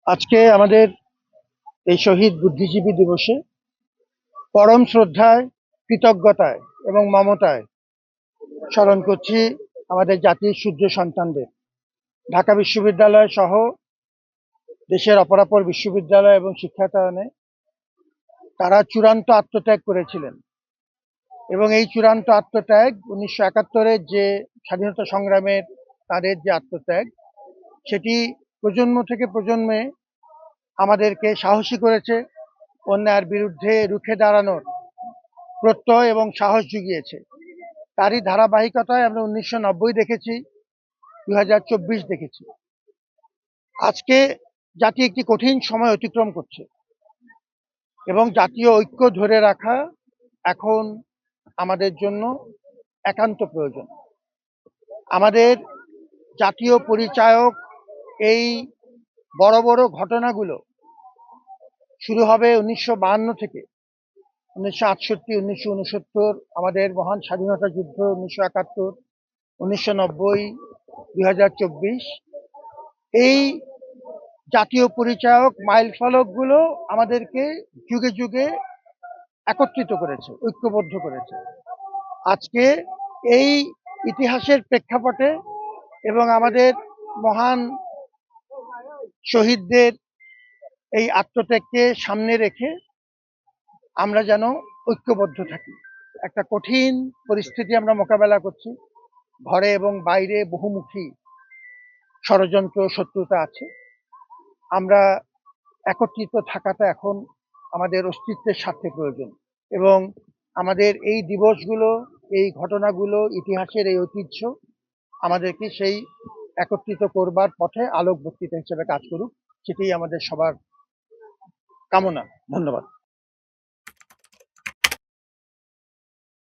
আজকে আমাদের এই শহীদ বুদ্ধিজীবী দিবসে পরম শ্রদ্ধায়, কৃতজ্ঞতায় এবং মমতায় স্মরণ করছি আমাদের জাতির সূর্য সন্তানদের। ঢাকা বিশ্ববিদ্যালয় সহ দেশের অপরাপর বিশ্ববিদ্যালয় এবং শিক্ষায়তনে তারা চূড়ান্ত আত্মত্যাগ করেছিলেন এবং এই চূড়ান্ত আত্মত্যাগ 1971-এর যে স্বাধীনতা সংগ্রামের তাদের যে আত্মত্যাগ, সেটি প্রজন্ম থেকে প্রজন্মে আমাদেরকে সাহসী করেছে, অন্যায়ের বিরুদ্ধে রুখে দাঁড়ানোর প্রত্যয় এবং সাহস জুগিয়েছে। তারই ধারাবাহিকতায় আমরা 1990 দেখেছি, 2024 দেখেছি। আজকে জাতি একটি কঠিন সময় অতিক্রম করছে এবং জাতীয় ঐক্য ধরে রাখা এখন আমাদের জন্য একান্ত প্রয়োজন। আমাদের জাতীয় পরিচায়ক এই বড় বড় ঘটনাগুলো শুরু হবে 1952 থেকে। 1968, 1969, আমাদের মহান স্বাধীনতা যুদ্ধ, 1971, 1990, 2024। এই জাতীয় পরিচায়ক মাইল ফলকগুলো আমাদেরকে যুগে যুগে একত্রিত করেছে, ঐক্যবদ্ধ করেছে। আজকে এই ইতিহাসের প্রেক্ষাপটে এবং আমাদের মহান শহীদদের এই আত্মত্যাগকে সামনে রেখে আমরা যেন ঐক্যবদ্ধ থাকি। একটা কঠিন পরিস্থিতি আমরা মোকাবেলা করছি। ঘরে এবং বাইরে বহুমুখী ষড়যন্ত্র, শত্রুতা আছে। আমরা একত্রিত থাকাটা এখন আমাদের অস্তিত্বের স্বার্থে প্রয়োজন এবং আমাদের এই দিবসগুলো, এই ঘটনাগুলো, ইতিহাসের এই ঐতিহ্য আমাদেরকে সেই একত্রিত করবার পথে আলোক বক্তৃতা হিসেবে কাজ করুক, সেটাই আমাদের সবার কামনা। ধন্যবাদ।